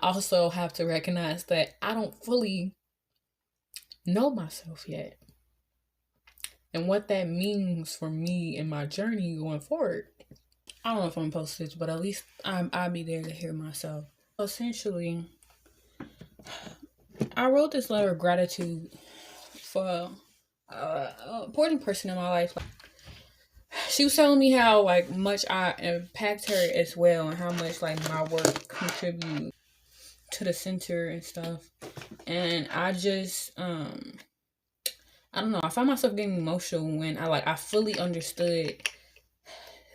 also have to recognize that I don't fully know myself yet. And what that means for me in my journey going forward. I don't know if I'm supposed to, but at least I'll be there to hear myself. Essentially, I wrote this letter of gratitude for an important person in my life. She was telling me how much I impact her as well, and how much my work contribute to the center and stuff. And I just I don't know. I found myself getting emotional when I fully understood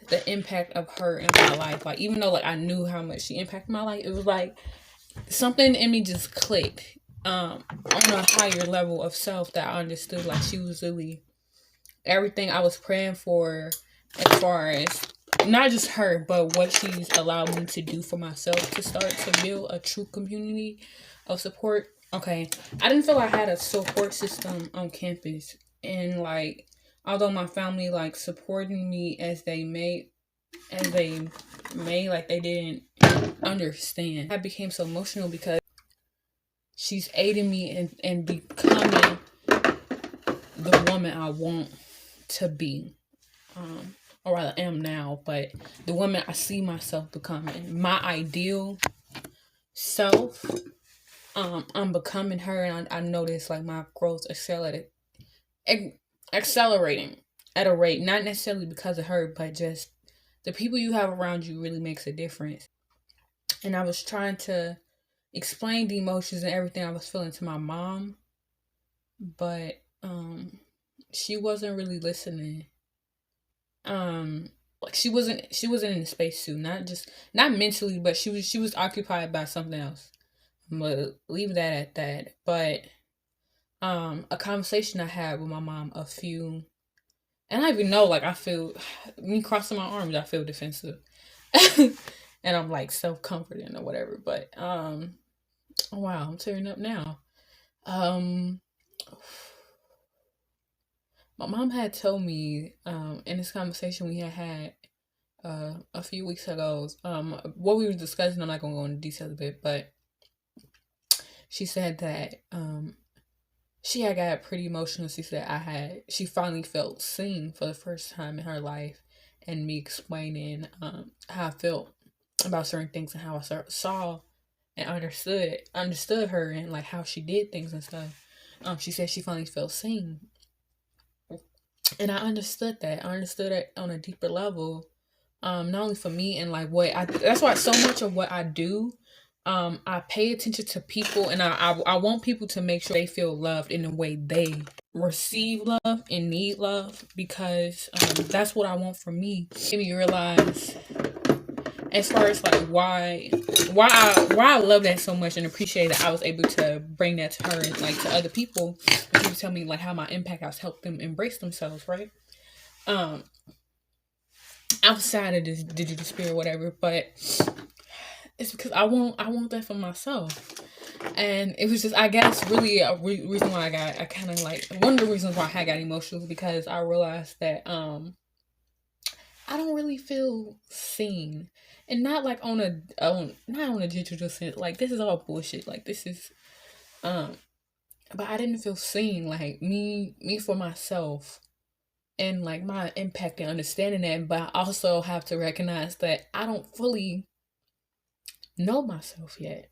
the impact of her in my life. Even though I knew how much she impacted my life, it was something in me just clicked. On a higher level of self that I understood she was really everything I was praying for, as far as not just her, but what she's allowed me to do for myself to start to build a true community of support. Okay, I didn't feel I had a support system on campus, and although my family supporting me as they may, they didn't understand. I became so emotional because she's aiding me in becoming the woman I want to be. Or rather am now, but the woman I see myself becoming. My ideal self. I'm becoming her, and I notice my growth accelerating at a rate, not necessarily because of her, but just the people you have around you really makes a difference. And I was trying to explain the emotions and everything I was feeling to my mom, but she wasn't really listening. She wasn't in the space too, not mentally, but she was occupied by something else. But leave that at that. But a conversation I had with my mom and I even know I feel me crossing my arms, I feel defensive. And I'm self-comforting or whatever. But oh wow, I'm tearing up now. My mom had told me in this conversation we had a few weeks ago, what we were discussing, I'm not gonna go into details a bit, but she said that she had got pretty emotional. She said she finally felt seen for the first time in her life, and me explaining how I felt about certain things and how I saw and understood her, and how she did things and stuff. She said she finally felt seen, and I understood that. I understood it on a deeper level, not only for me and that's why so much of what I do, I pay attention to people, and I want people to make sure they feel loved in the way they receive love and need love, because that's what I want for me. Made me realize, as far as why I love that so much and appreciate that I was able to bring that to her and to other people, and people tell me how my impact has helped them embrace themselves, right? Outside of this digital spirit, whatever, but it's because I want that for myself. And it was just, I guess, really a reason why I kind of one of the reasons why I got emotional is because I realized that I don't really feel seen, and not not on a digital sense. This is all bullshit. This is but I didn't feel seen, me for myself, and my impact and understanding that. But I also have to recognize that I don't fully know myself yet,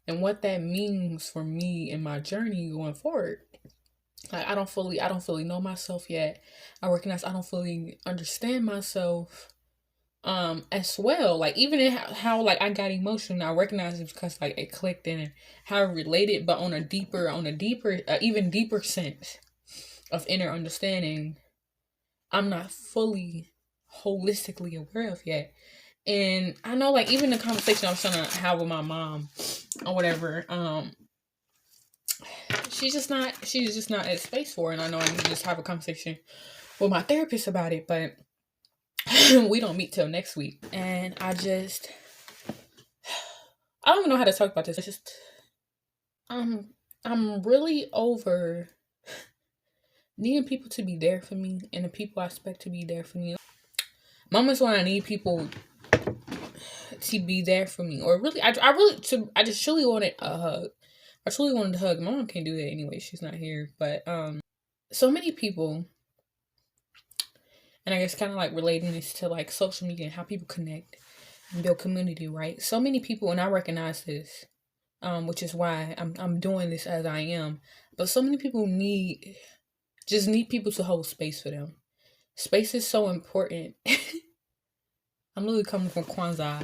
and what that means for me in my journey going forward. I don't fully know myself yet. I recognize I don't fully understand myself as well. Even in how I got emotional, I recognize it because it clicked in how it related, but on a deeper even deeper sense of inner understanding, I'm not fully holistically aware of yet. And I know even the conversation I was trying to have with my mom or whatever, she's just not at space for it. And I know I need to just have a conversation with my therapist about it, but we don't meet till next week. And I don't even know how to talk about this. It's just I'm really over needing people to be there for me, and the people I expect to be there for me. Moments when I need people to be there for me, or really, I just truly wanted a hug. I truly wanted a hug. My mom can't do that anyway; she's not here. But so many people, and I guess kind of like relating this to like social media and how people connect and build community, right? So many people, and I recognize this, which is why I'm doing this as I am. But so many people need people to hold space for them. Space is so important. I'm literally coming from Kwanzaa.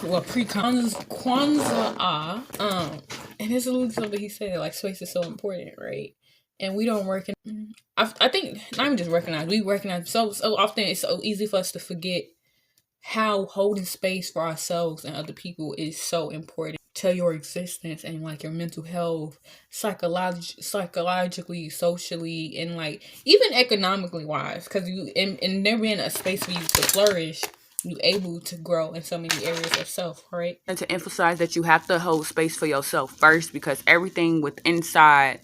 Well, Kwanzaa. And it's literally something he said, like, space is so important, right? And we don't recognize. I think not even just recognize. We recognize so often. It's so easy for us to forget how holding space for ourselves and other people is so important to your existence and like your mental health, psychologically, socially, and like even economically wise. Because you in there being a space for you to flourish, you able to grow in so many areas of self, right? And to emphasize that you have to hold space for yourself first, because everything with inside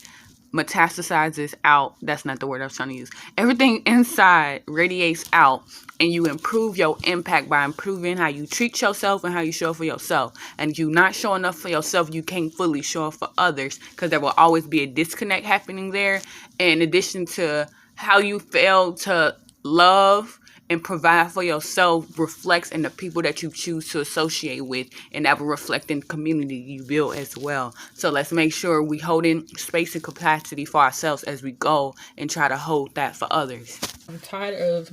metastasizes out. That's not the word I was trying to use. Everything inside radiates out, and you improve your impact by improving how you treat yourself and how you show up for yourself. And you not showing up for yourself, you can't fully show up for others, because there will always be a disconnect happening there. In addition to how you fail to love and provide for yourself reflects in the people that you choose to associate with, and that will reflect in the community you build as well. So let's make sure we hold in space and capacity for ourselves as we go and try to hold that for others. I'm tired of.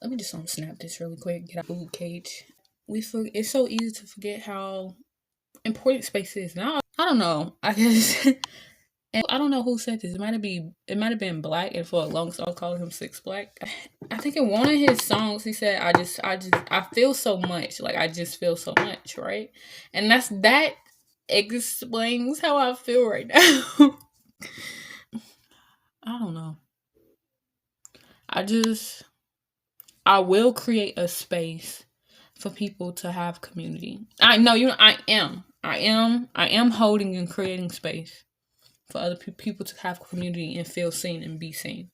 Let me just snap this really quick. Get out of the food cage. It's so easy to forget how important space is. Now I don't know. I guess. And I don't know who said this. It might have been Black, and for a long time I was calling him Six Black. I think in one of his songs he said, I feel so much. Like I just feel so much, right? And that explains how I feel right now. I don't know. I will create a space for people to have community. I know I am holding and creating space for other people to have community and feel seen and be seen.